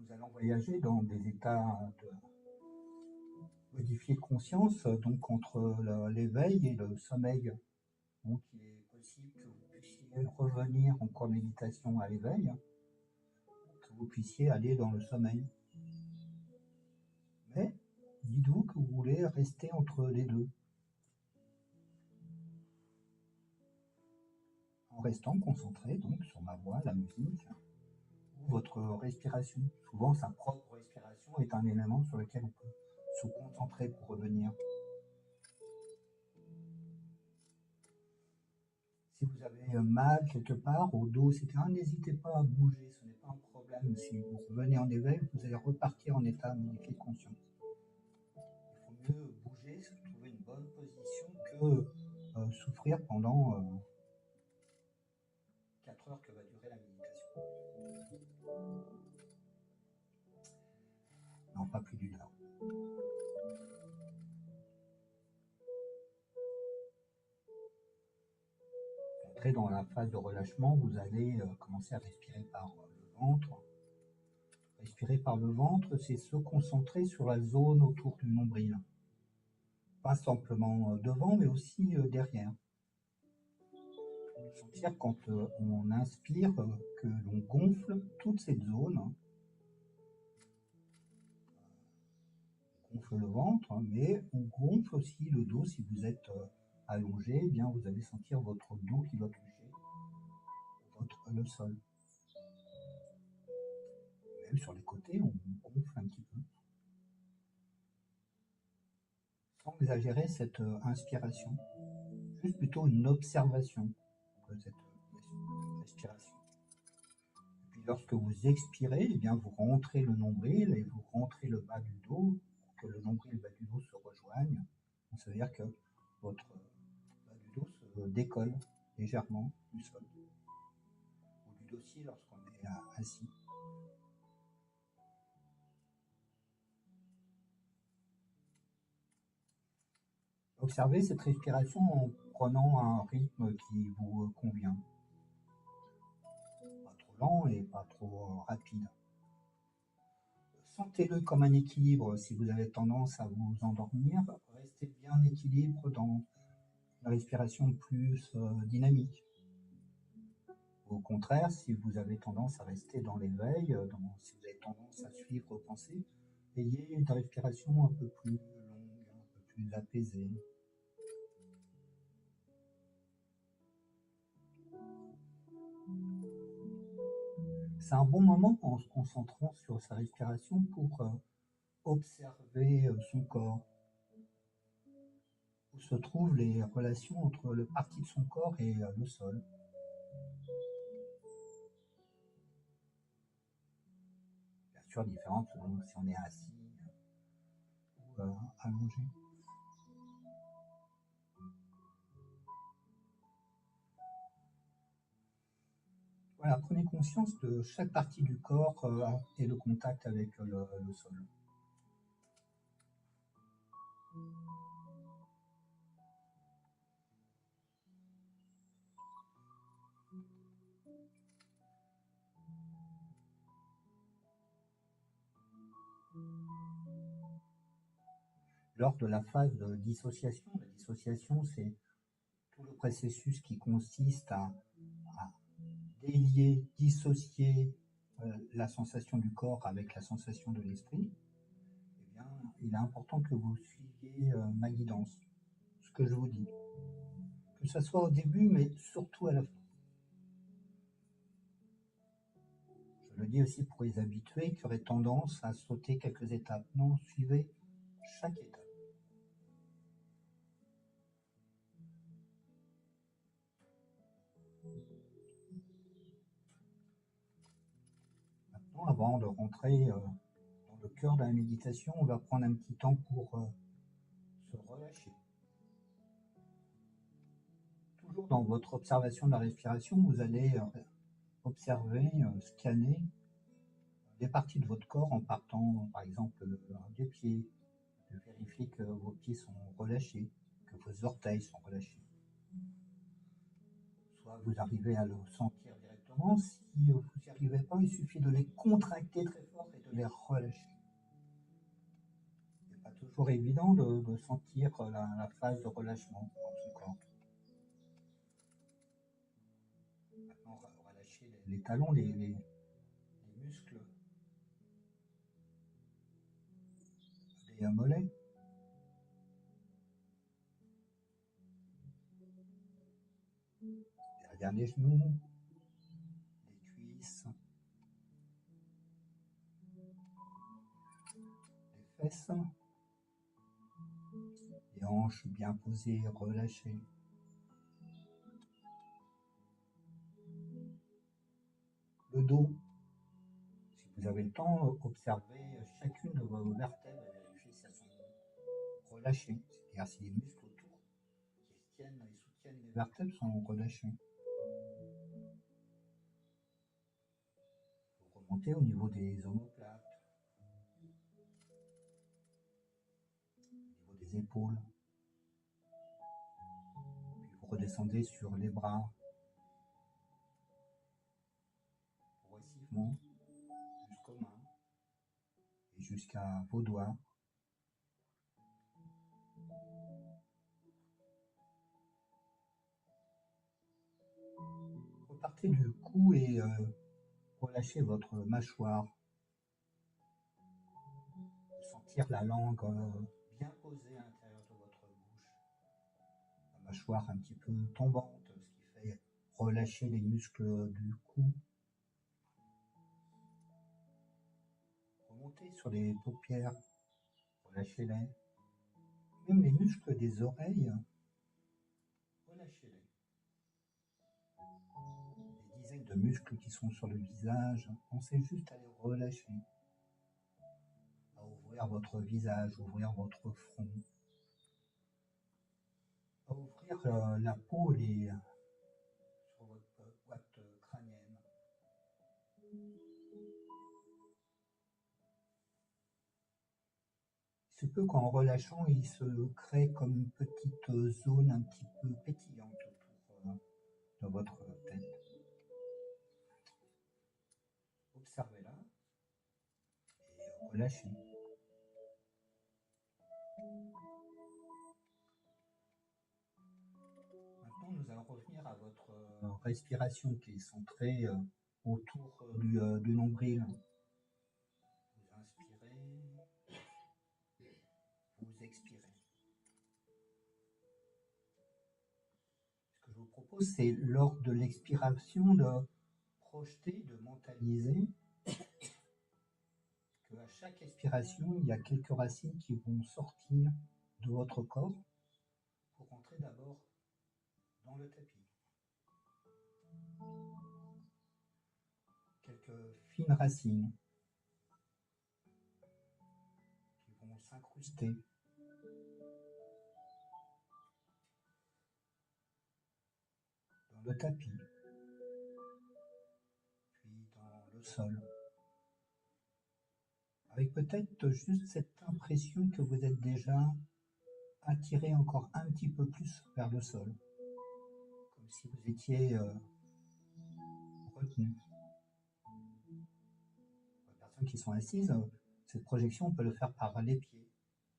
Nous allons voyager dans des états de modifier de conscience, donc entre l'éveil et le sommeil. Donc il est possible que vous puissiez revenir en cours de méditation à l'éveil, que vous puissiez aller dans le sommeil. Mais dites-vous que vous voulez rester entre les deux, en restant concentré donc sur ma voix, la musique, ou votre respiration. Souvent sa propre respiration est un élément sur lequel on peut se concentrer pour revenir. Si vous avez mal quelque part, au dos, etc., n'hésitez pas à bouger, ce n'est pas un problème. Si vous revenez en éveil, vous allez repartir en état modifié de conscience. Il faut mieux bouger, trouver une bonne position que souffrir pendant 4 heures que va durer la méditation. Non, pas plus d'une heure. Entrez dans la phase de relâchement, vous allez commencer à respirer par le ventre. Respirer par le ventre, c'est se concentrer sur la zone autour du nombril. Pas simplement devant, mais aussi derrière. Sentir quand on inspire que l'on gonfle toute cette zone. On gonfle le ventre, mais on gonfle aussi le dos. Si vous êtes allongé, eh bien vous allez sentir votre dos qui va toucher le sol. Même sur les côtés, on gonfle un petit peu. Sans exagérer cette inspiration, juste plutôt une observation de cette respiration. Et puis lorsque vous expirez, eh bien vous rentrez le nombril et vous rentrez le bas du dos pour que le nombril et le bas du dos se rejoignent. Donc, ça veut dire que votre bas du dos se décolle légèrement du sol ou du dossier lorsqu'on est assis. Observez cette respiration en prenant un rythme qui vous convient. Pas trop lent et pas trop rapide. Sentez-le comme un équilibre. Si vous avez tendance à vous endormir, restez bien équilibre dans la respiration plus dynamique. Au contraire, si vous avez tendance à rester dans l'éveil, si vous avez tendance à suivre vos pensées, ayez une respiration un peu plus longue, un peu plus apaisée. C'est un bon moment en se concentrant sur sa respiration pour observer son corps, où se trouvent les relations entre le partie de son corps et le sol. Bien sûr, différentes selon si on est assis ou allongé. Voilà, prenez conscience de chaque partie du corps et le contact avec le sol. Lors de la phase de dissociation, la dissociation c'est tout le processus qui consiste à délier, dissocier la sensation du corps avec la sensation de l'esprit. Eh bien, il est important que vous suiviez ma guidance, ce que je vous dis. Que ce soit au début, mais surtout à la fin. Je le dis aussi pour les habitués qui auraient tendance à sauter quelques étapes. Non, suivez chaque étape. Maintenant, avant de rentrer dans le cœur de la méditation, on va prendre un petit temps pour se relâcher. Toujours dans votre observation de la respiration, vous allez observer, scanner des parties de votre corps en partant par exemple des pieds, de vérifier que vos pieds sont relâchés, que vos orteils sont relâchés. Soit vous arrivez à le sentir directement, Clairement, si vous n'y arrivez pas, il suffit de les contracter très fort et de les relâcher. C'est pas toujours évident de sentir la phase de relâchement dans son corps. Maintenant, relâcher les talons, les muscles des mollets. Derrière les genoux, les cuisses, les fesses, les hanches bien posées, relâchées. Le dos, si vous avez le temps, observez chacune de vos vertèbres et vérifiez si elles sont relâchées. C'est-à-dire si les muscles autour qui tiennent et soutiennent les vertèbres sont relâchés. Vous remontez au niveau des omoplates, au niveau des épaules. Puis vous redescendez sur les bras, progressivement, jusqu'aux mains et jusqu'à vos doigts. Repartez du cou et relâchez votre mâchoire. Sentir la langue bien posée à l'intérieur de votre bouche. La mâchoire un petit peu tombante, ce qui fait relâcher les muscles du cou. Remontez sur les paupières, relâchez-les. Même les muscles des oreilles, relâchez-les. Des dizaines de muscles qui sont sur le visage, pensez juste à les relâcher. À ouvrir votre visage, ouvrir votre front. À ouvrir la peau sur votre boîte crânienne. Il se peut qu'en relâchant, il se crée comme une petite zone un petit peu pétillante autour de votre tête. Observez-la et relâchez. Maintenant, nous allons revenir à votre respiration qui est centrée autour du nombril. Vous inspirez, vous expirez. Ce que je vous propose, c'est lors de l'expiration de projeter, de mentaliser qu'à chaque expiration, il y a quelques racines qui vont sortir de votre corps pour entrer d'abord dans le tapis. Quelques fines racines qui vont s'incruster dans le tapis, puis dans le sol. Avec peut-être juste cette impression que vous êtes déjà attiré encore un petit peu plus vers le sol, comme si vous étiez retenu. Pour les personnes qui sont assises, cette projection, on peut le faire par les pieds.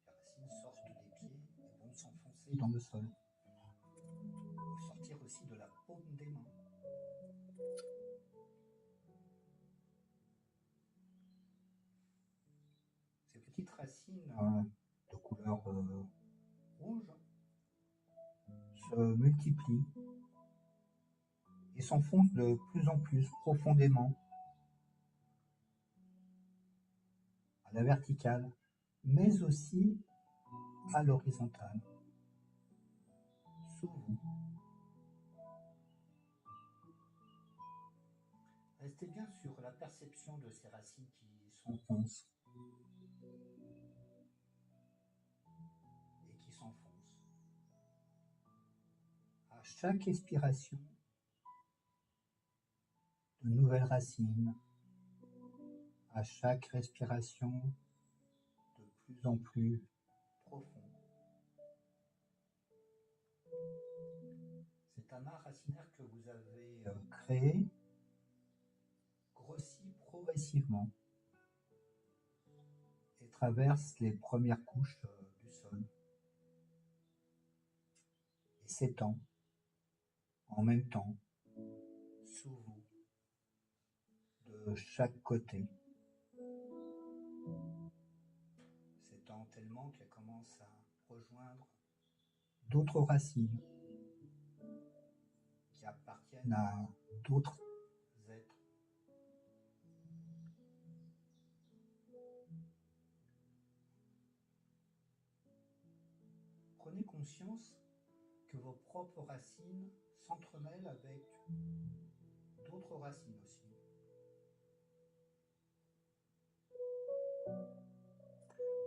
Les racines sortent des pieds et vont s'enfoncer dans le sol. Sortir aussi de la paume des mains. Ces petites racines de couleur rouge se multiplient et s'enfoncent de plus en plus profondément à la verticale, mais aussi à l'horizontale, sous vous. Restez bien sur la perception de ces racines qui s'enfoncent et qui s'enfoncent. À chaque expiration, de nouvelles racines. À chaque respiration, de plus en plus profond. Cet amas racinaire que vous avez créé progressivement et traverse les premières couches du sol et s'étend en même temps sous vous de chaque côté. S'étend tellement qu'elle commence à rejoindre d'autres racines qui appartiennent à d'autres êtres. Prenez conscience que vos propres racines s'entremêlent avec d'autres racines aussi.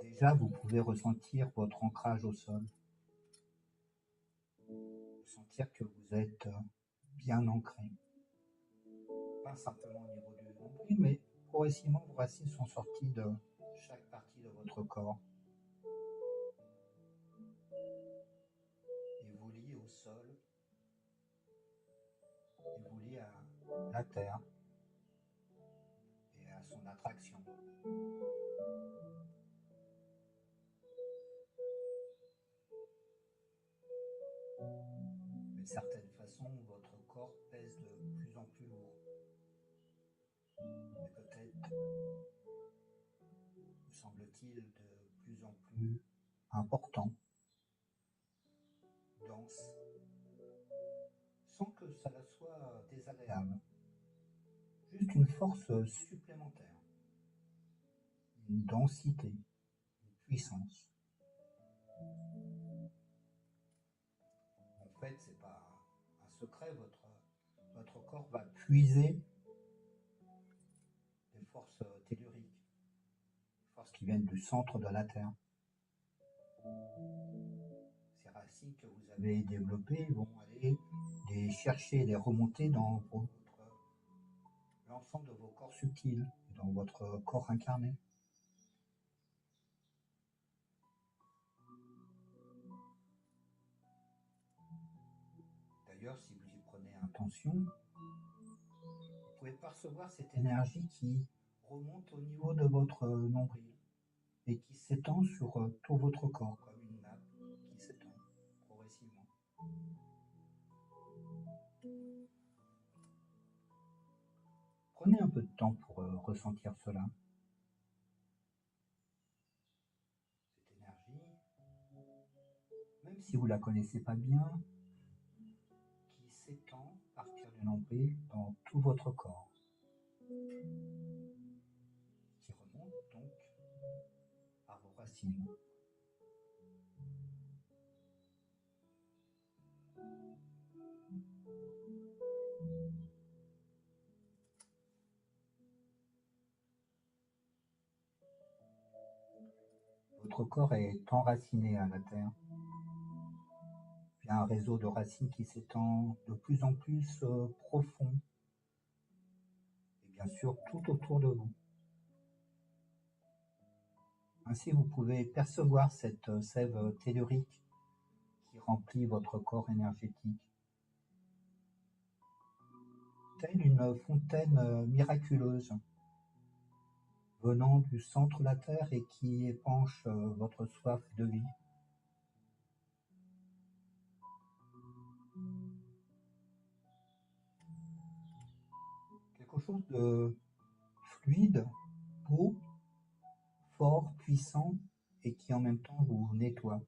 Déjà, vous pouvez ressentir votre ancrage au sol, sentir que vous êtes bien ancré. Pas simplement au niveau du nombril, mais progressivement, vos racines sont sorties de chaque partie de votre corps et vous lient au sol et vous lient à la terre et à son attraction. D'une certaine façon, votre corps pèse de plus en plus lourd. Et peut-être, me semble-t-il, de plus en plus important, dense, sans que ça soit désagréable. Juste une force supplémentaire, une densité, une puissance. En fait, c'est pas un secret, votre corps va puiser des forces telluriques, des forces qui viennent du centre de la Terre. Ces racines que vous avez développées vont aller les chercher, les remonter dans l'ensemble de vos corps subtils, dans votre corps incarné. D'ailleurs, si vous y prenez attention, vous pouvez percevoir cette énergie qui remonte au niveau de votre nombril et qui s'étend sur tout votre corps, comme une nappe qui s'étend progressivement. Prenez un peu de temps pour ressentir cela. Cette énergie, même si vous ne la connaissez pas bien, qui s'étend à partir du nombril dans tout votre corps, qui remonte donc par vos racines. Votre corps est enraciné à la terre. Il y a un réseau de racines qui s'étend de plus en plus profond, et bien sûr tout autour de vous. Ainsi, vous pouvez percevoir cette sève tellurique qui remplit votre corps énergétique, telle une fontaine miraculeuse venant du centre de la terre et qui épanche votre soif de vie. Quelque chose de fluide, beau, fort, puissant et qui en même temps vous nettoie.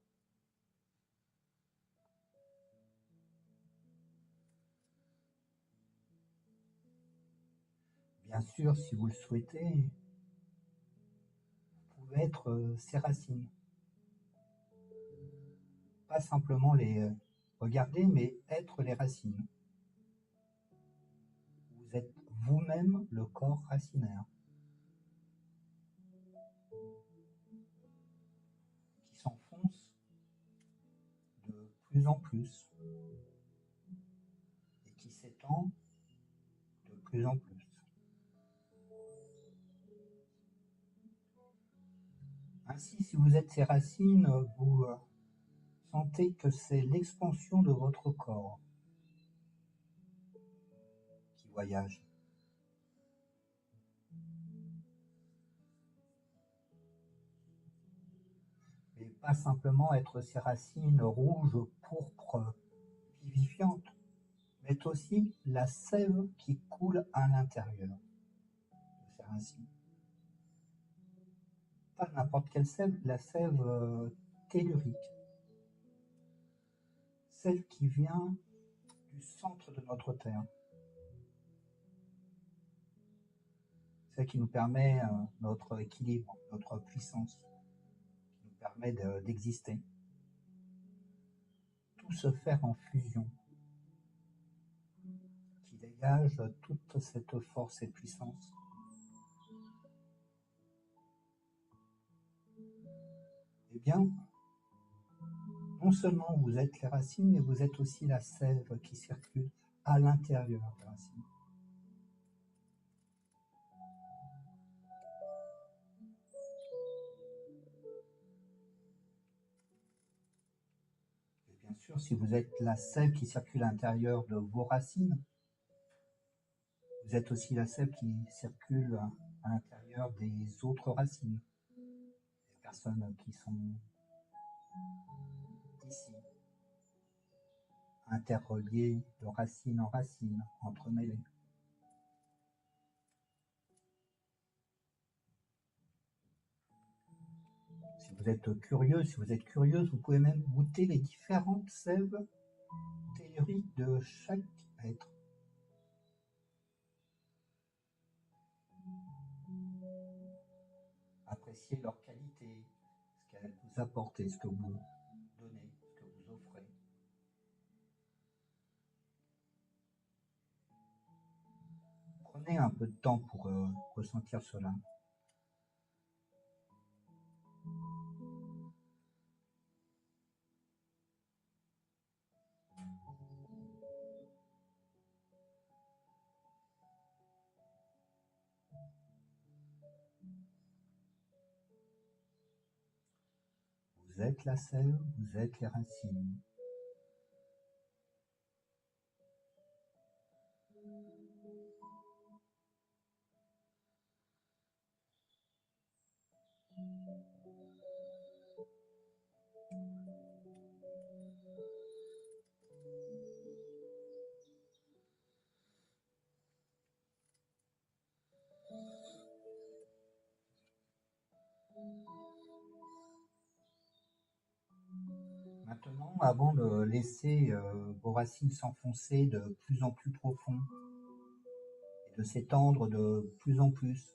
Bien sûr, si vous le souhaitez, vous pouvez être ces racines. Pas simplement les regarder, mais être les racines. Vous êtes vous-même le corps racinaire qui s'enfonce de plus en plus et qui s'étend de plus en plus. Ainsi, si vous êtes ces racines, vous sentez que c'est l'expansion de votre corps qui voyage. pas simplement être ces racines rouges, pourpres, vivifiantes, mais aussi la sève qui coule à l'intérieur de ces racines. Pas n'importe quelle sève, la sève tellurique, celle qui vient du centre de notre terre, celle qui nous permet notre équilibre, notre puissance, qui nous permet d'exister. Tout se fait en fusion, qui dégage toute cette force et puissance. Eh bien, non seulement vous êtes les racines, mais vous êtes aussi la sève qui circule à l'intérieur des racines. Et bien sûr, si vous êtes la sève qui circule à l'intérieur de vos racines, vous êtes aussi la sève qui circule à l'intérieur des autres racines, des personnes qui sont ici, interreliées de racine en racine, entremêlées. Si vous êtes curieux, si vous êtes curieuse, vous pouvez même goûter les différentes sèves telluriques de chaque être. Appréciez leur qualité, ce qu'elles vous apportent, ce que vous donnez, ce que vous offrez. Prenez un peu de temps pour ressentir cela. Vous êtes la sève, vous êtes les racines. Maintenant, avant de laisser vos racines s'enfoncer de plus en plus profond et de s'étendre de plus en plus,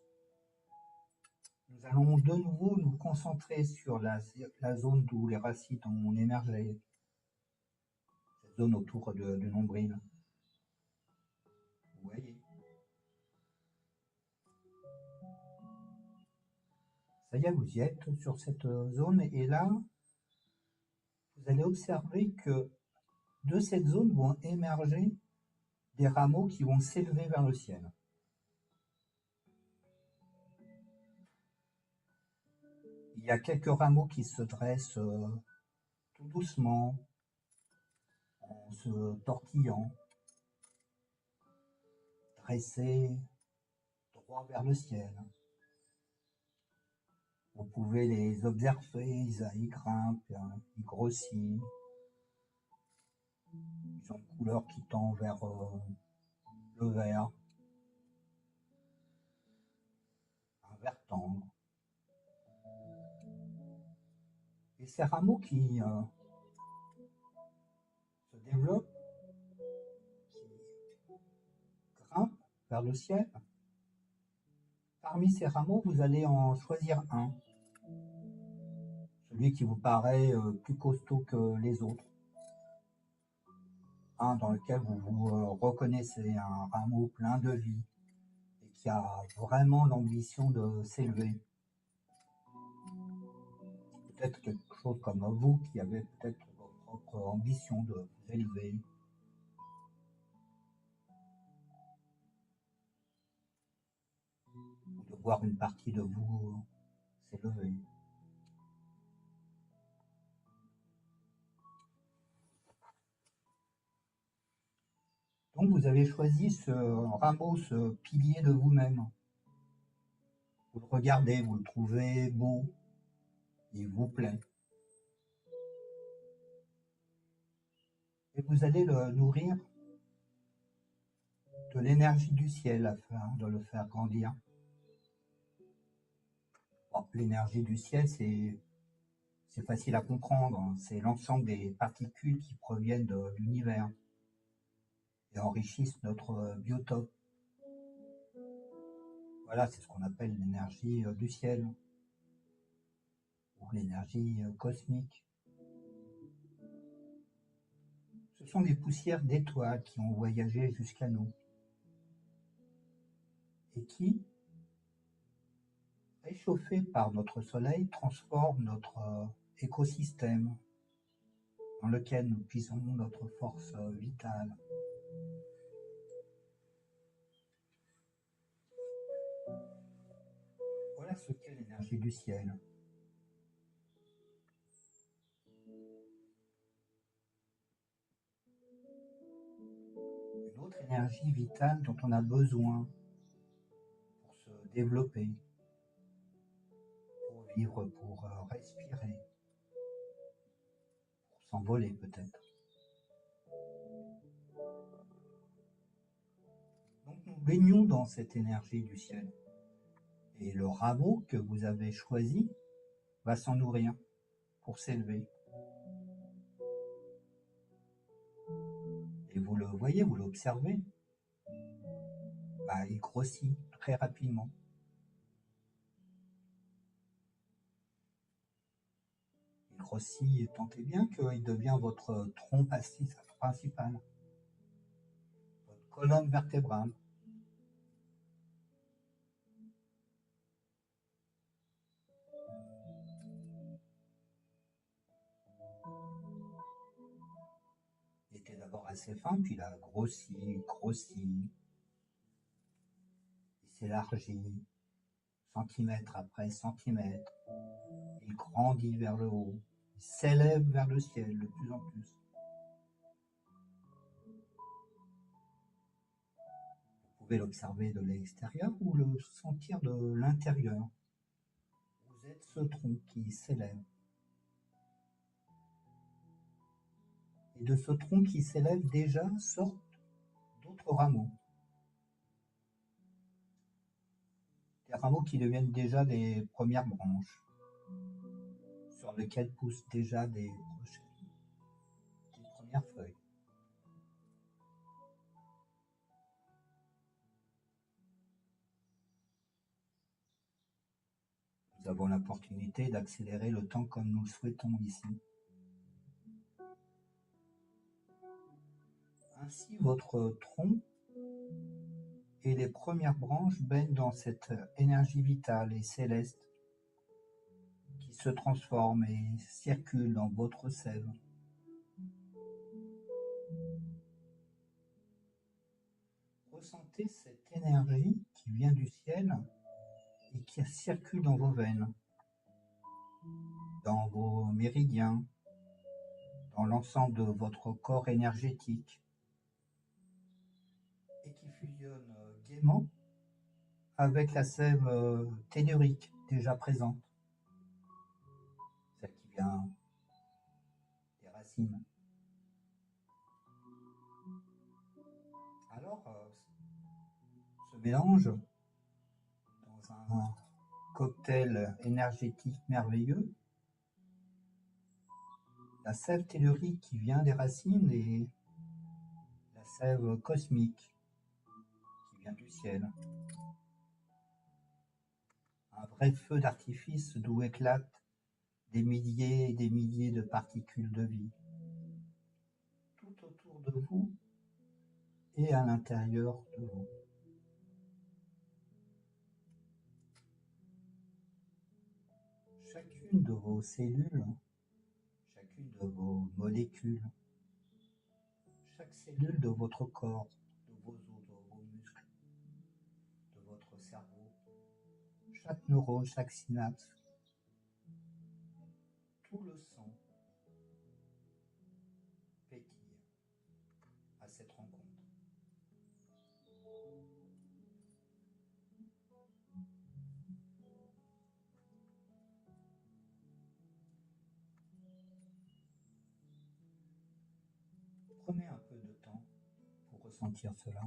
nous allons de nouveau nous concentrer sur la zone d'où les racines ont émergé, cette zone autour du nombril. Vous voyez? Ça y est, vous y êtes sur cette zone et là, vous allez observer que de cette zone vont émerger des rameaux qui vont s'élever vers le ciel. Il y a quelques rameaux qui se dressent tout doucement, en se tortillant, dressés droit vers le ciel. Vous pouvez les observer, ils grimpent, ils grossissent. Ils ont une couleur qui tend vers le vert, un vert tendre. Et ces rameaux qui se développent, qui grimpent vers le ciel, parmi ces rameaux, vous allez en choisir un. Celui qui vous paraît plus costaud que les autres. Un dans lequel vous vous reconnaissez, un rameau plein de vie et qui a vraiment l'ambition de s'élever. Peut-être quelque chose comme vous qui avez peut-être votre propre ambition de vous élever. Ou de voir une partie de vous s'élever. Donc vous avez choisi ce rameau, ce pilier de vous-même. Vous le regardez, vous le trouvez beau, il vous plaît. et vous allez le nourrir de l'énergie du ciel afin de le faire grandir. Bon, l'énergie du ciel, c'est facile à comprendre, hein. C'est l'ensemble des particules qui proviennent de l'univers et enrichissent notre biotope. Voilà, c'est ce qu'on appelle l'énergie du ciel ou l'énergie cosmique. Ce sont des poussières d'étoiles qui ont voyagé jusqu'à nous et qui, réchauffées par notre soleil, transforment notre écosystème dans lequel nous puisons notre force vitale. Voilà ce qu'est l'énergie du ciel. Une autre énergie vitale dont on a besoin pour se développer, pour vivre, pour respirer, pour s'envoler peut-être. Donc nous baignons dans cette énergie du ciel. Et le rameau que vous avez choisi va s'en nourrir pour s'élever. Et vous le voyez, vous l'observez, il grossit très rapidement. Il grossit, et tentez bien qu'il devient votre tronc principal, votre colonne vertébrale. Il était d'abord assez fin, puis il a grossi, il s'élargit, centimètre après centimètre. Il grandit vers le haut, il s'élève vers le ciel de plus en plus. Vous pouvez l'observer de l'extérieur ou le sentir de l'intérieur. Vous êtes ce tronc qui s'élève. Et de ce tronc qui s'élève déjà sortent d'autres rameaux. Des rameaux qui deviennent déjà des premières branches, sur lesquelles poussent déjà des premières feuilles. Nous avons l'opportunité d'accélérer le temps comme nous le souhaitons ici. Ainsi, votre tronc et les premières branches baignent dans cette énergie vitale et céleste qui se transforme et circule dans votre sève. Ressentez cette énergie qui vient du ciel et qui circule dans vos veines, dans vos méridiens, dans l'ensemble de votre corps énergétique et qui fusionne gaiement avec la sève tellurique déjà présente, celle qui vient des racines. Alors, ce mélange dans un cocktail énergétique merveilleux, la sève tellurique qui vient des racines et la sève cosmique qui vient du ciel. Un vrai feu d'artifice d'où éclatent des milliers et des milliers de particules de vie, tout autour de vous et à l'intérieur de vous. Chacune de vos cellules, chacune de vos molécules, chaque cellule de votre corps, de vos os, de vos muscles, de votre cerveau, chaque neurone, chaque synapse, tout le sang pétille à cette rencontre. Prenez un peu de temps pour ressentir cela.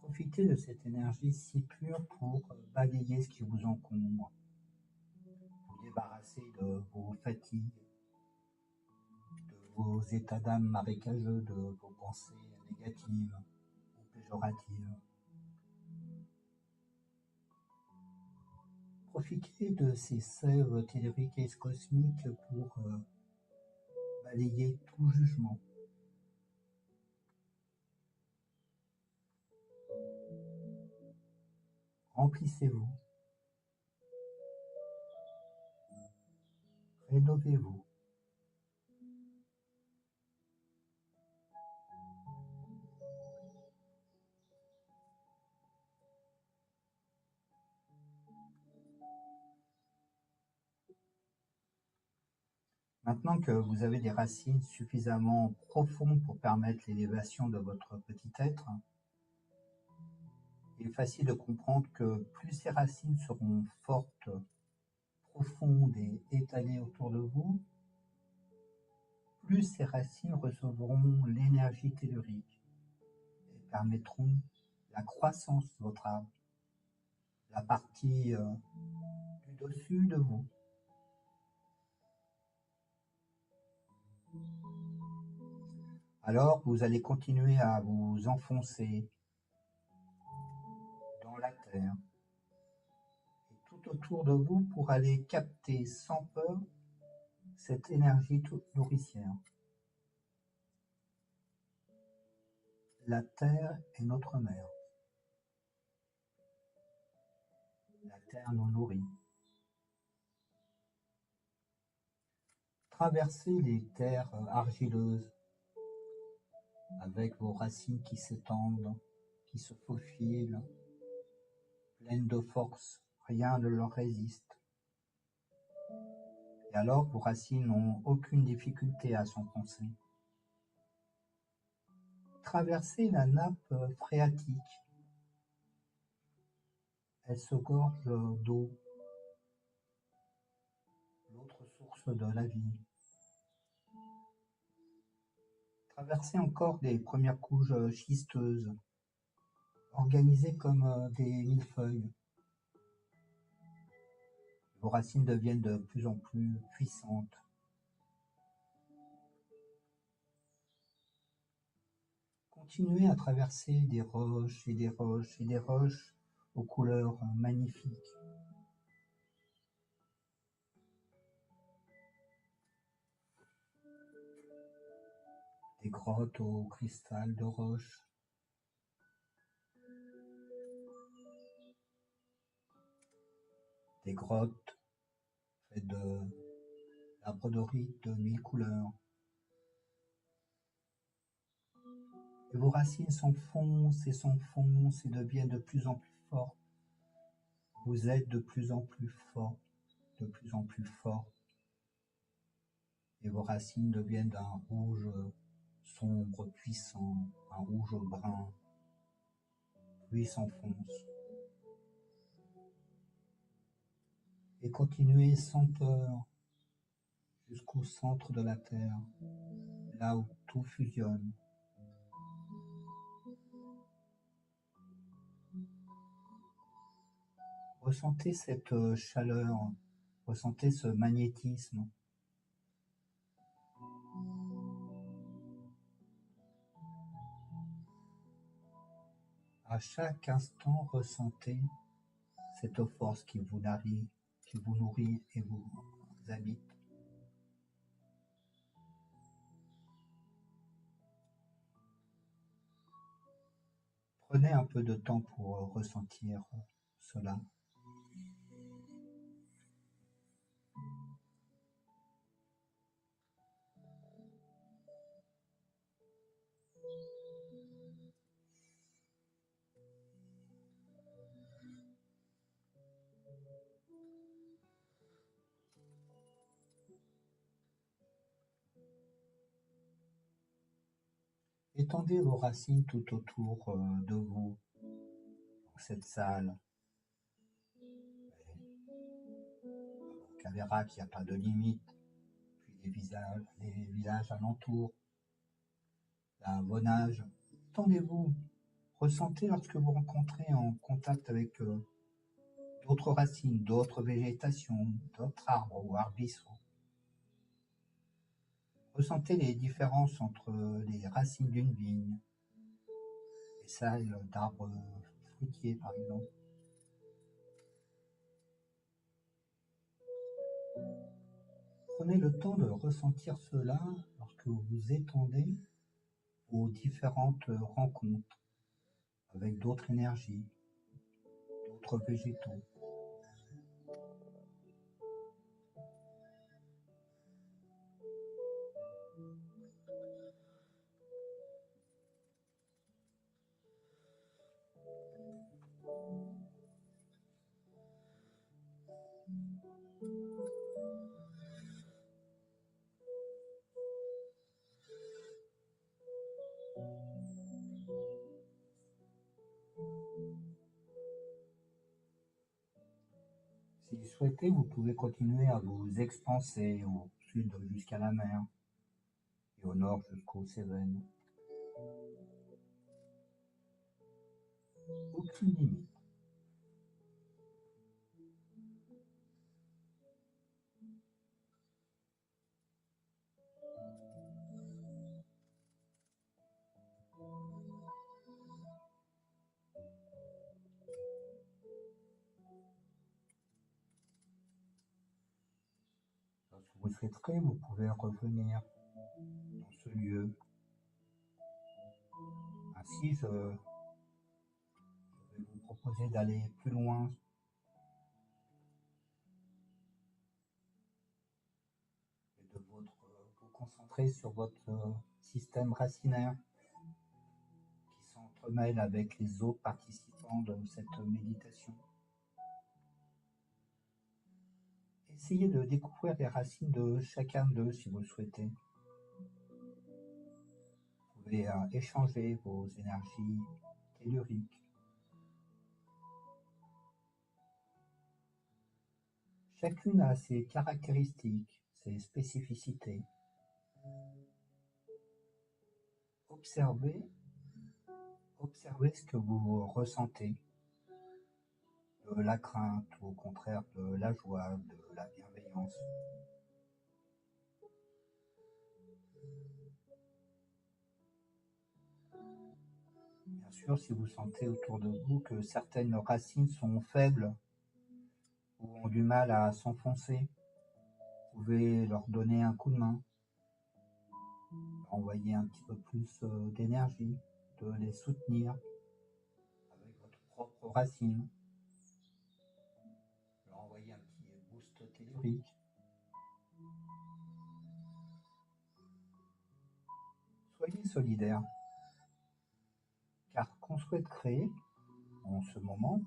Profitez de cette énergie si pure pour balayer ce qui vous encombre, vous débarrasser de vos fatigues, de vos états d'âme marécageux, de vos pensées négatives ou péjoratives. Profitez de ces sèves telluriques et cosmiques pour balayer tout jugement. Remplissez-vous. Rénovez-vous. Maintenant que vous avez des racines suffisamment profondes pour permettre l'élévation de votre petit être, il est facile de comprendre que plus ces racines seront fortes, profondes et étalées autour de vous, plus ces racines recevront l'énergie tellurique et permettront la croissance de votre arbre, la partie du dessus de vous. Alors vous allez continuer à vous enfoncer dans la terre et tout autour de vous pour aller capter sans peur cette énergie nourricière. La terre est notre mère. La terre nous nourrit. Traversez les terres argileuses avec vos racines qui s'étendent, qui se faufilent, pleines de force, rien ne leur résiste. Et alors vos racines n'ont aucune difficulté à s'enfoncer. Traversez la nappe phréatique. Elle se gorge d'eau, l'autre source de la vie. Traversez encore des premières couches schisteuses, organisées comme des millefeuilles. Vos racines deviennent de plus en plus puissantes. Continuez à traverser des roches et des roches et des roches aux couleurs magnifiques. Des grottes au cristal de roche. Des grottes faites de labradorite de 1000 couleurs. Et vos racines s'enfoncent et deviennent de plus en plus fortes. Vous êtes de plus en plus fort, de plus en plus fort. Et vos racines deviennent d'un rouge sombre, puissant, un rouge brun. Puis s'enfonce. Et continuez sans peur jusqu'au centre de la Terre, là où tout fusionne. Ressentez cette chaleur, ressentez ce magnétisme. À chaque instant, ressentez cette force qui vous nourrit et vous habite. Prenez un peu de temps pour ressentir cela. Étendez vos racines tout autour de vous, dans cette salle. On verra qu'il n'y a pas de limite. Puis les villages alentours, à bon âge. Étendez-vous. Ressentez lorsque vous rencontrez en contact avec d'autres racines, d'autres végétations, d'autres arbres ou arbrisseaux. Ressentez les différences entre les racines d'une vigne et celles d'arbres fruitiers, par exemple. Prenez le temps de ressentir cela lorsque vous vous étendez aux différentes rencontres avec d'autres énergies, d'autres végétaux. Si vous souhaitez, vous pouvez continuer à vous expanser au sud jusqu'à la mer et au nord jusqu'aux Cévennes. Aucune limite. Lorsque vous souhaiterez, vous pouvez revenir dans ce lieu. Ainsi, je vais vous proposer d'aller plus loin et de vous concentrer sur votre système racinaire qui s'entremêle avec les autres participants de cette méditation. Essayez de découvrir les racines de chacun d'eux si vous le souhaitez. Vous pouvez échanger vos énergies telluriques. Chacune a ses caractéristiques, ses spécificités. Observez ce que vous ressentez, de la crainte ou au contraire de la joie, de la bienveillance. Bien sûr, si vous sentez autour de vous que certaines racines sont faibles ou ont du mal à s'enfoncer, vous pouvez leur donner un coup de main, leur envoyer un petit peu plus d'énergie, de les soutenir avec votre propre racine, leur envoyer un petit boost tellurique. Soyez solidaires, car qu'on souhaite créer en ce moment,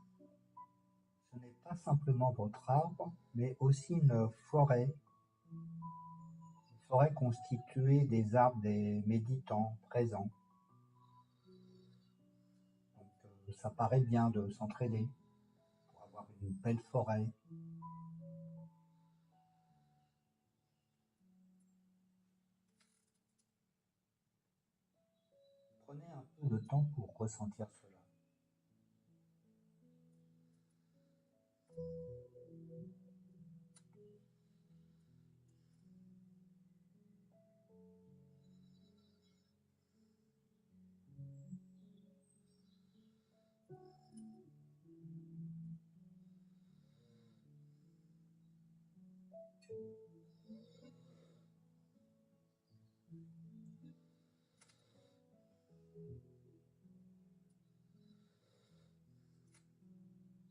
ce n'est pas simplement votre arbre, mais aussi une forêt constituée des arbres des méditants présents. Donc, ça paraît bien de s'entraider pour avoir une belle forêt. Prenez un peu de temps pour ressentir cela.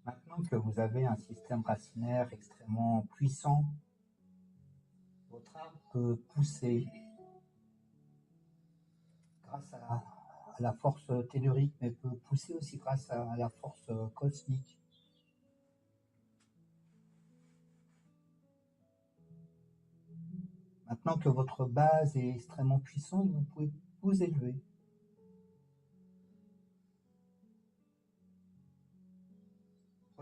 Maintenant que vous avez un système racinaire extrêmement puissant, votre arbre peut pousser grâce à la force tellurique, mais peut pousser aussi grâce à la force cosmique. Maintenant que votre base est extrêmement puissante, vous pouvez vous élever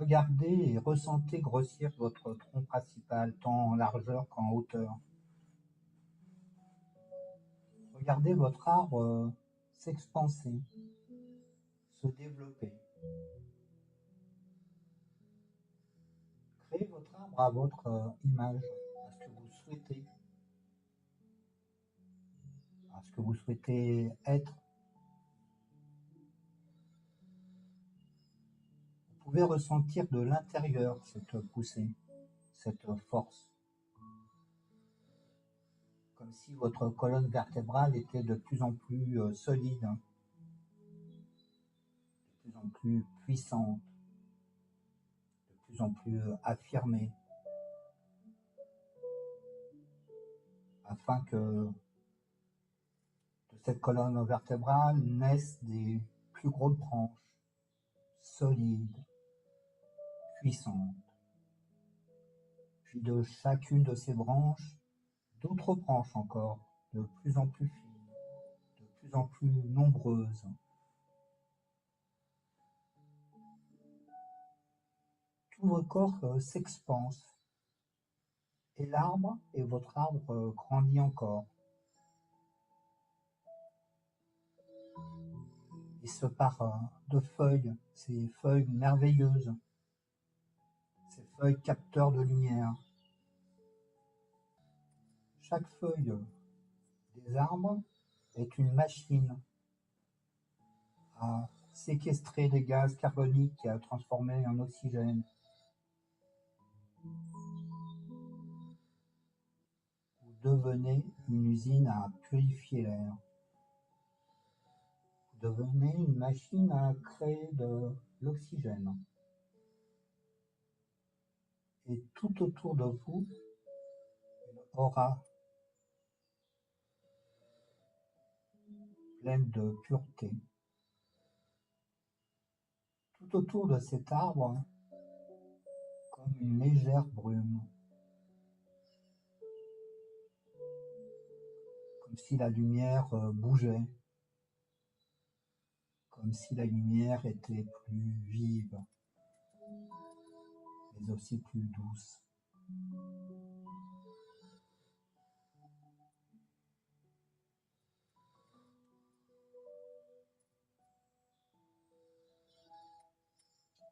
Regardez et ressentez grossir votre tronc principal, tant en largeur qu'en hauteur. Regardez votre arbre s'expanser, se développer. Créez votre arbre à votre image, à ce que vous souhaitez, à ce que vous souhaitez être. Vous pouvez ressentir de l'intérieur cette poussée, cette force, comme si votre colonne vertébrale était de plus en plus solide, de plus en plus puissante, de plus en plus affirmée, afin que de cette colonne vertébrale naissent des plus grosses branches, solides, puissantes. Puis de chacune de ces branches, d'autres branches encore, de plus en plus fines, de plus en plus nombreuses. Tout votre corps s'expanse et l'arbre et votre arbre grandit encore. Il se part de feuilles, ces feuilles merveilleuses, ces feuilles capteurs de lumière. Chaque feuille des arbres est une machine à séquestrer des gaz carboniques et à transformer en oxygène. Vous devenez une usine à purifier l'air. Vous devenez une machine à créer de l'oxygène. Et tout autour de vous, une aura pleine de pureté. Tout autour de cet arbre, comme une légère brume, comme si la lumière bougeait, comme si la lumière était plus vive, mais aussi plus douce.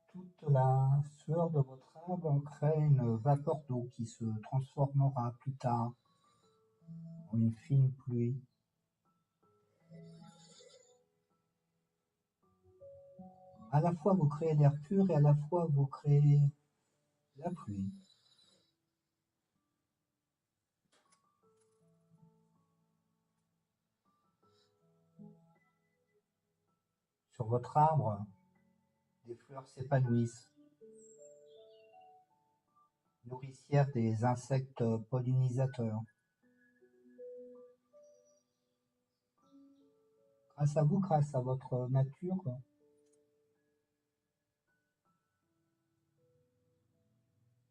Toute la sueur de votre arbre crée une vapeur d'eau qui se transformera plus tard en une fine pluie. À la fois vous créez l'air pur et à la fois vous créez la pluie. Sur votre arbre, des fleurs s'épanouissent, nourricières des insectes pollinisateurs. Grâce à vous, grâce à votre nature,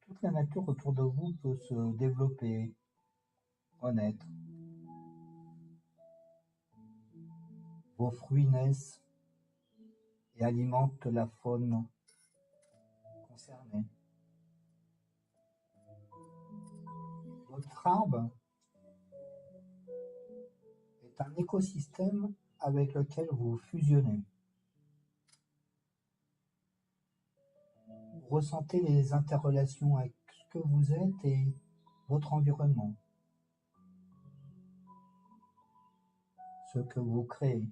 toute la nature autour de vous peut se développer, renaître. Vos fruits naissent et alimentent la faune concernée. Votre arbre est un écosystème avec lequel vous fusionnez. Vous ressentez les interrelations avec ce que vous êtes et votre environnement, ce que vous créez.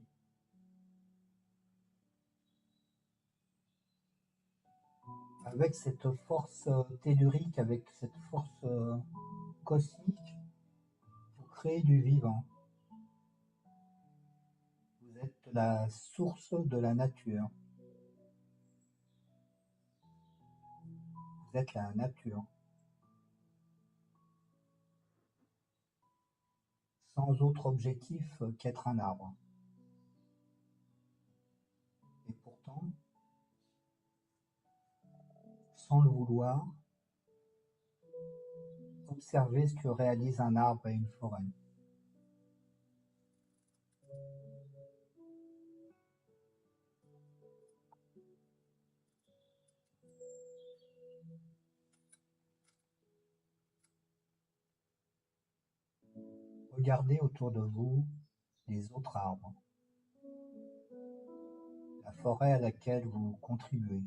Avec cette force tellurique, avec cette force cosmique, vous créez du vivant. Vous êtes la source de la nature. Vous êtes la nature. Sans autre objectif qu'être un arbre. Et pourtant, sans le vouloir, observez ce que réalise un arbre et une forêt. Regardez autour de vous les autres arbres, la forêt à laquelle vous contribuez.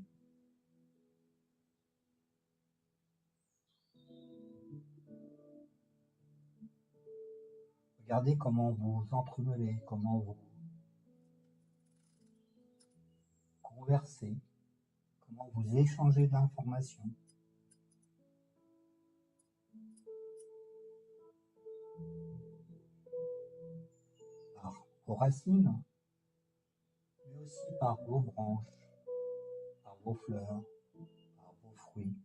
Regardez comment vous entremêlez, comment vous conversez, comment vous échangez d'informations. Par vos racines, mais aussi par vos branches, par vos fleurs, par vos fruits.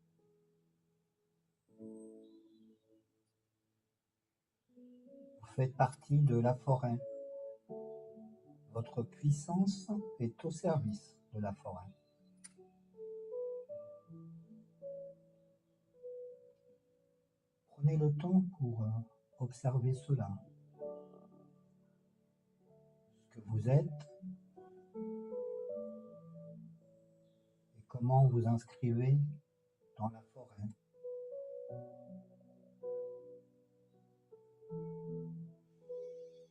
Vous faites partie de la forêt. Votre puissance est au service de la forêt. Prenez le temps pour observer cela, ce que vous êtes et comment vous inscrivez dans la forêt.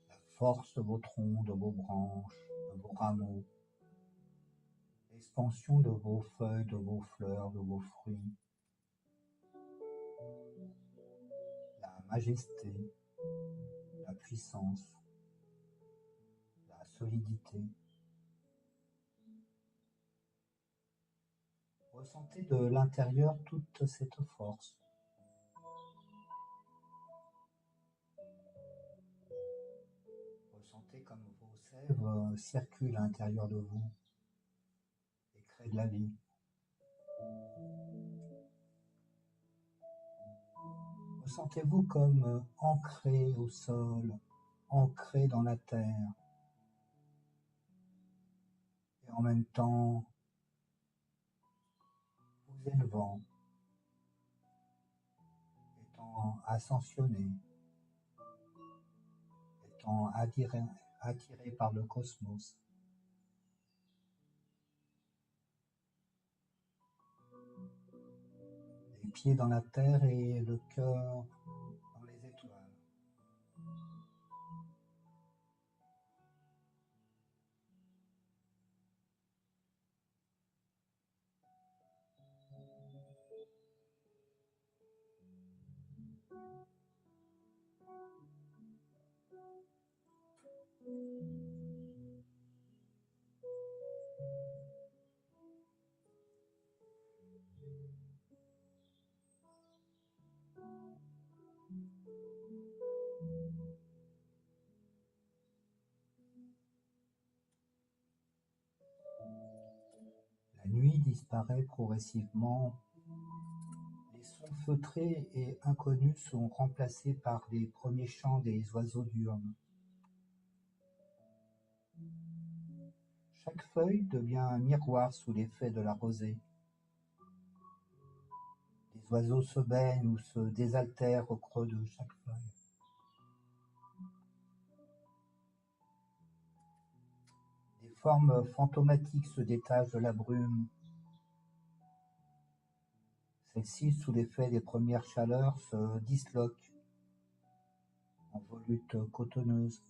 La force de vos troncs, de vos branches, de vos rameaux, l'expansion de vos feuilles, de vos fleurs, de vos fruits, la majesté, la puissance, la solidité. Ressentez de l'intérieur toute cette force. Ressentez comme vos sèves circulent à l'intérieur de vous et créent de la vie. Ressentez-vous comme ancré au sol, ancré dans la terre, et en même temps vous élevant, étant ascensionné, étant attiré par le cosmos. Les pieds dans la terre et le cœur dans les étoiles. La nuit disparaît progressivement. Les sons feutrés et inconnus sont remplacés par les premiers chants des oiseaux diurnes. Chaque feuille devient un miroir sous l'effet de la rosée. Les oiseaux se baignent ou se désaltèrent au creux de chaque feuille. Des formes fantomatiques se détachent de la brume. Celles-ci, sous l'effet des premières chaleurs, se disloquent en volutes cotonneuses.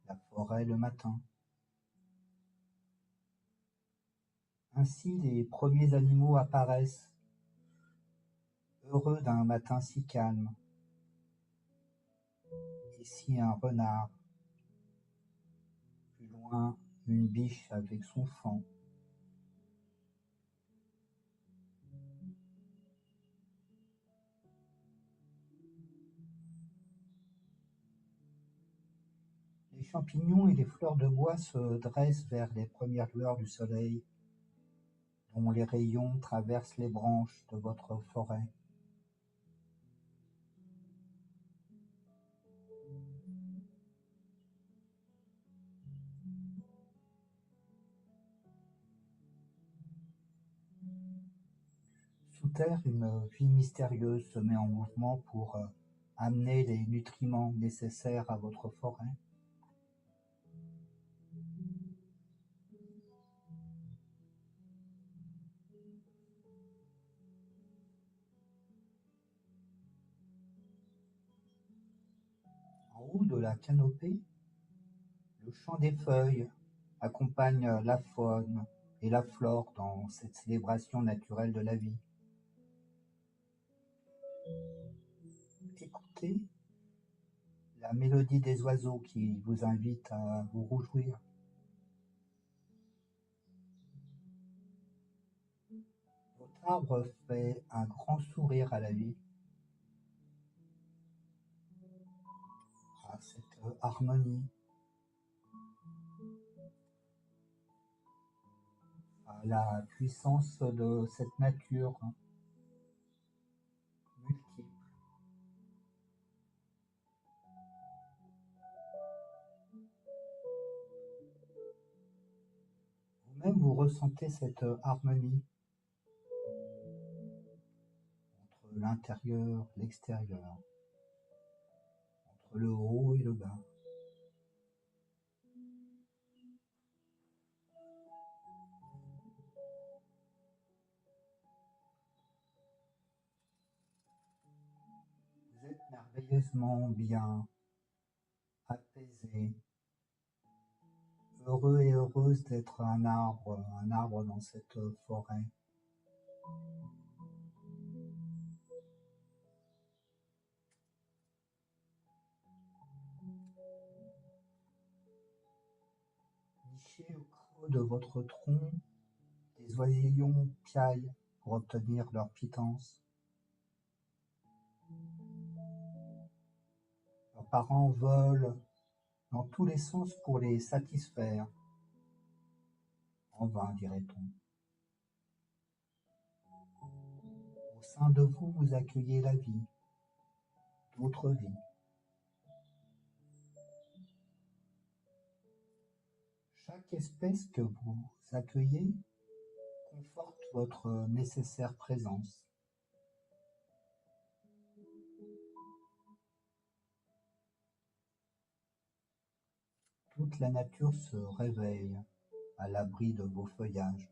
La forêt le matin. Ainsi, les premiers animaux apparaissent, heureux d'un matin si calme. Ici un renard, plus loin une biche avec son faon. Les champignons et les fleurs de bois se dressent vers les premières lueurs du soleil, dont les rayons traversent les branches de votre forêt. Sous terre, une vie mystérieuse se met en mouvement pour amener les nutriments nécessaires à votre forêt. En haut de la canopée, le chant des feuilles accompagne la faune et la flore dans cette célébration naturelle de la vie. Écoutez la mélodie des oiseaux qui vous invite à vous réjouir. Votre arbre fait un grand sourire à la vie, à cette harmonie, à la puissance de cette nature multiple. Vous-même, vous ressentez cette harmonie entre l'intérieur, l'extérieur, entre le haut et le bas. Vous êtes merveilleusement bien, apaisé, heureux et heureuse d'être un arbre dans cette forêt. Niché au creux de votre tronc, des oisillons piaillent pour obtenir leur pitance. Leurs parents volent dans tous les sens pour les satisfaire. En vain, dirait-on. Au sein de vous, vous accueillez la vie, d'autres vies. Chaque espèce que vous accueillez conforte votre nécessaire présence. Toute la nature se réveille à l'abri de vos feuillages.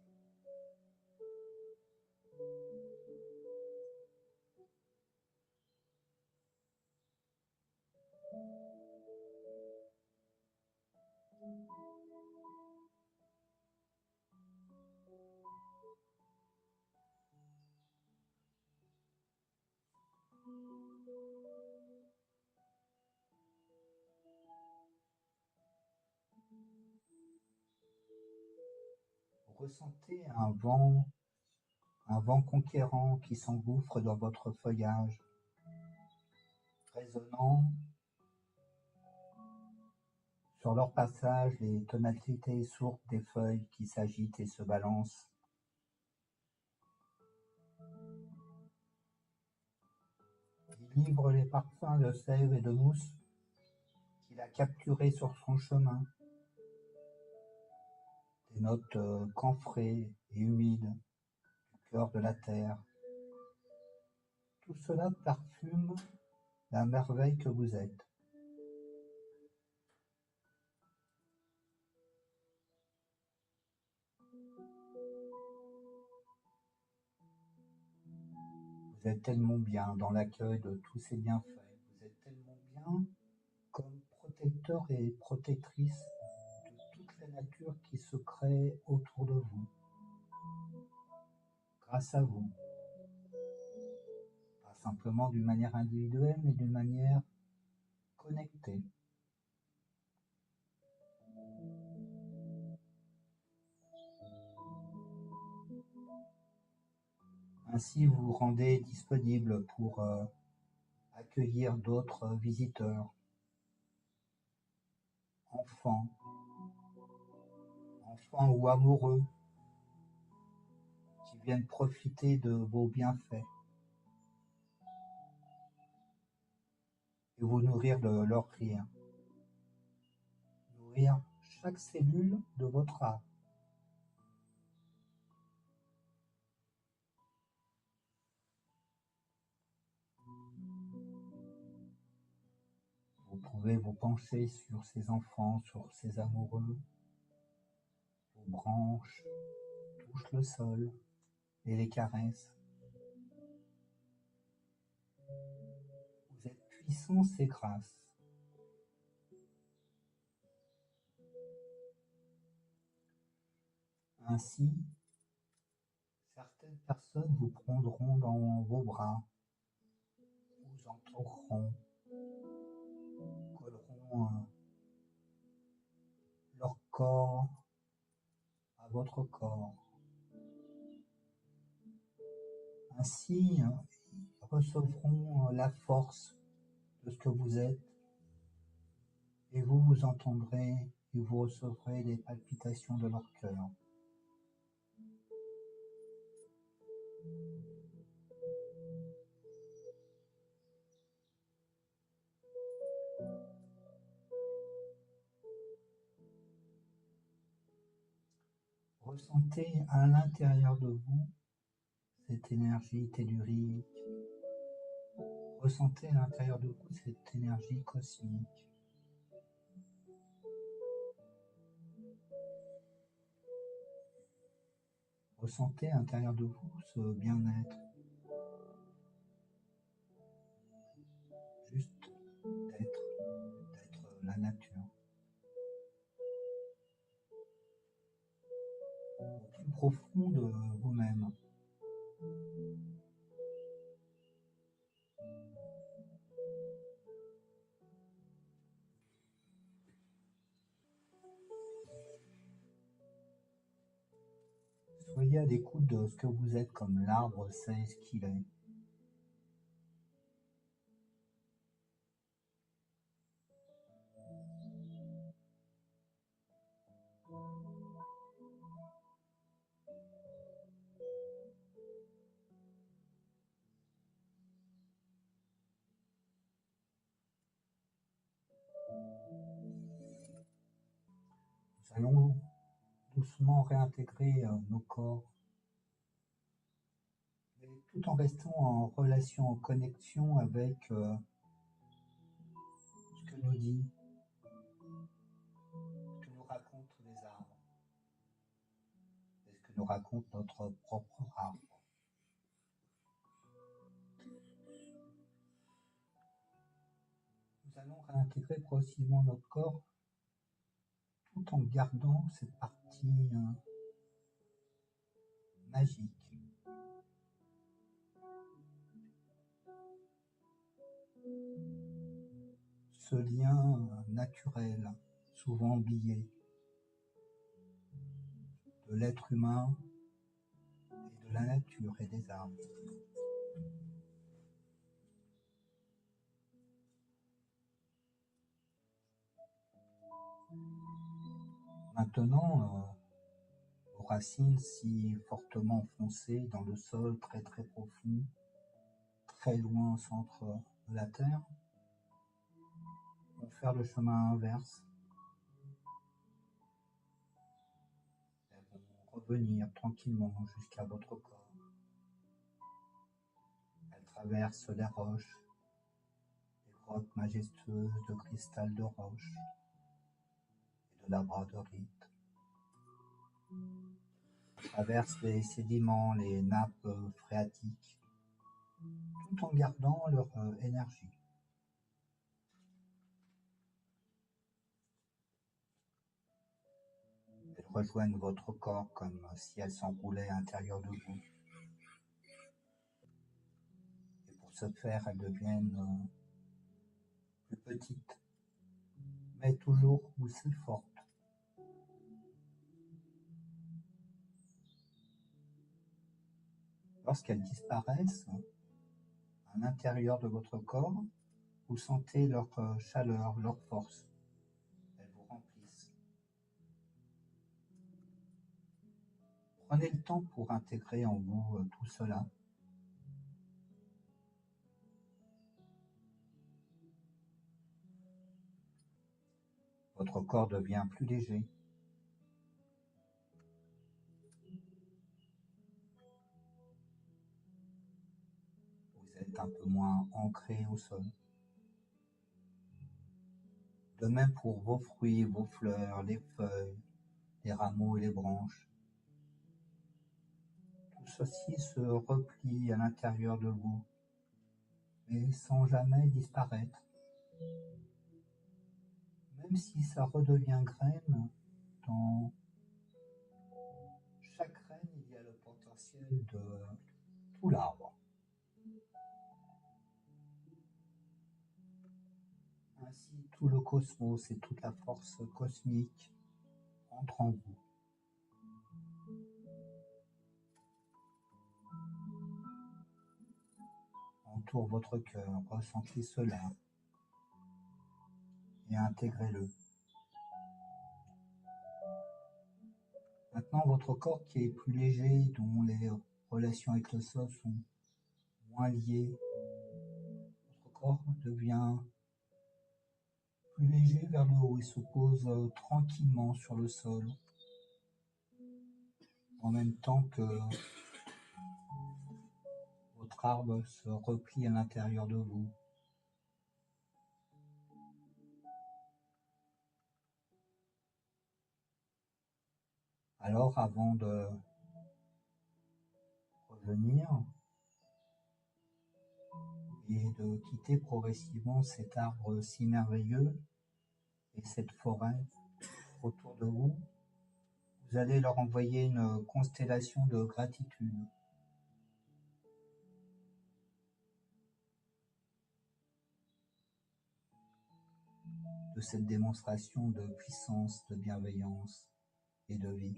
Vous ressentez un vent conquérant qui s'engouffre dans votre feuillage, résonnant sur leur passage les tonalités sourdes des feuilles qui s'agitent et se balancent. Il livre les parfums de sève et de mousse qu'il a capturés sur son chemin. Des notes camphrées et humides du cœur de la terre. Tout cela parfume la merveille que vous êtes. Vous êtes tellement bien dans l'accueil de tous ces bienfaits. Vous êtes tellement bien comme protecteur et protectrice de toute la nature qui se crée autour de vous, grâce à vous. Pas simplement d'une manière individuelle, mais d'une manière connectée. Ainsi, vous vous rendez disponible pour accueillir d'autres visiteurs, enfants ou amoureux, qui viennent profiter de vos bienfaits et vous nourrir de leur rire. Nourrir chaque cellule de votre âme. Vous pouvez vous pencher sur ces enfants, sur ces amoureux. Vos branches touchent le sol et les caressent. Vous êtes puissance et grâce. Ainsi, certaines personnes vous prendront dans vos bras, vous entoureront, colleront leur corps à votre corps. Ainsi, ils recevront la force de ce que vous êtes et vous vous entendrez et vous recevrez les palpitations de leur cœur. Ressentez à l'intérieur de vous cette énergie tellurique. Ressentez à l'intérieur de vous cette énergie cosmique. Ressentez à l'intérieur de vous ce bien-être. Juste d'être la nature. Au plus profond de vous-même. Soyez à l'écoute de ce que vous êtes comme l'arbre sait ce qu'il est. Nous allons doucement réintégrer nos corps, mais tout en restant en relation, en connexion avec ce que nous dit, ce que nous racontent les arbres, et ce que nous raconte notre propre arbre. Nous allons réintégrer progressivement notre corps tout en gardant cette partie magique. Ce lien naturel, souvent oublié, de l'être humain et de la nature et des arbres. Maintenant, vos racines si fortement enfoncées dans le sol très très profond, très loin au centre de la terre, vont faire le chemin inverse. Elles vont revenir tranquillement jusqu'à votre corps. Elles traversent les roches, les grottes majestueuses de cristal de roche et de labradorite. Elles traversent les sédiments, les nappes phréatiques, tout en gardant leur énergie. Elles rejoignent votre corps comme si elles s'enroulaient à l'intérieur de vous. Et pour ce faire, elles deviennent plus petites, mais toujours aussi fortes. Lorsqu'elles disparaissent à l'intérieur de votre corps, vous sentez leur chaleur, leur force. Elles vous remplissent. Prenez le temps pour intégrer en vous tout cela. Votre corps devient plus léger. Vous êtes un peu moins ancré au sol. De même pour vos fruits, vos fleurs, les feuilles, les rameaux et les branches. Tout ceci se replie à l'intérieur de vous, mais sans jamais disparaître. Même si ça redevient graine dans essentiel de tout l'arbre. Ainsi, tout le cosmos et toute la force cosmique entrent en vous. Entoure votre cœur, ressentez cela et intégrez-le. Maintenant, votre corps qui est plus léger, dont les relations avec le sol sont moins liées, votre corps devient plus léger vers le haut et se pose tranquillement sur le sol, en même temps que votre arbre se replie à l'intérieur de vous. Alors, avant de revenir et de quitter progressivement cet arbre si merveilleux et cette forêt autour de vous, vous allez leur envoyer une constellation de gratitude. De cette démonstration de puissance, de bienveillance et de vie.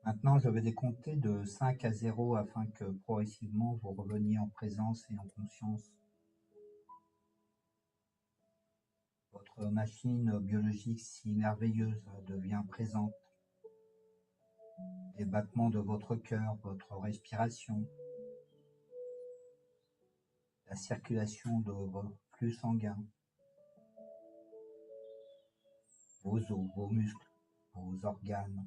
Maintenant, je vais décompter de 5 à 0 afin que progressivement vous reveniez en présence et en conscience. Votre machine biologique si merveilleuse devient présente. Les battements de votre cœur, votre respiration, la circulation de vos flux sanguins, vos os, vos muscles, vos organes.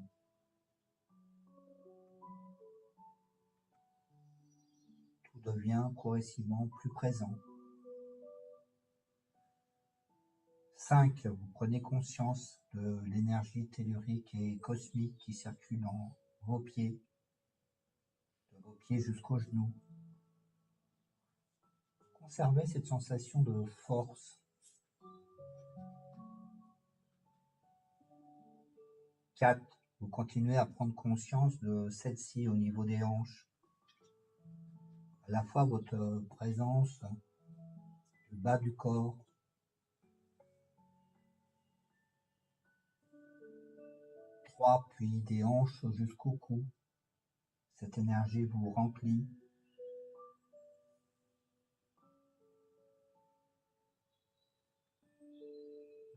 Tout devient progressivement plus présent. 5. Vous prenez conscience de l'énergie tellurique et cosmique qui circule dans vos pieds, de vos pieds jusqu'aux genoux. Conservez cette sensation de force. 4. Vous continuez à prendre conscience de celle-ci au niveau des hanches. À la fois votre présence du bas du corps, 3, puis des hanches jusqu'au cou. Cette énergie vous remplit.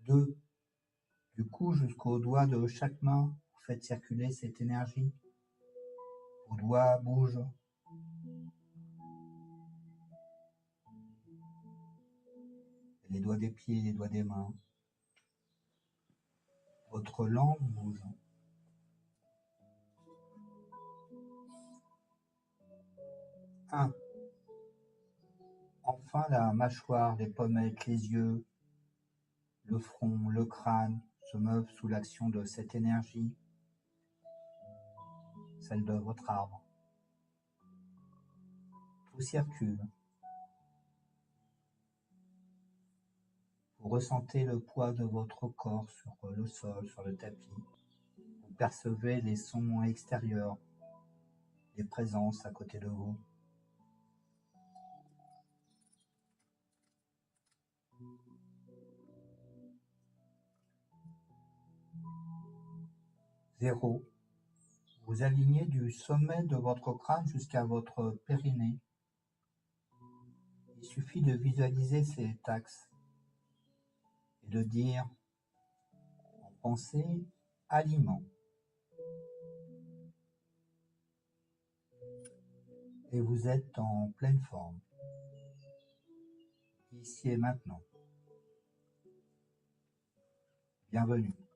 2. Du cou jusqu'aux doigts de chaque main, vous faites circuler cette énergie. Vos doigts bougent. Les doigts des pieds, les doigts des mains. Votre langue bouge. 1. Enfin, la mâchoire, les pommettes, les yeux, le front, le crâne se meuvent sous l'action de cette énergie, celle de votre arbre. Tout circule. Vous ressentez le poids de votre corps sur le sol, sur le tapis. Vous percevez les sons extérieurs, les présences à côté de vous. Zéro. Vous alignez du sommet de votre crâne jusqu'à votre périnée. Il suffit de visualiser cet axe et de dire en pensée aliment. Et vous êtes en pleine forme, ici et maintenant. Bienvenue.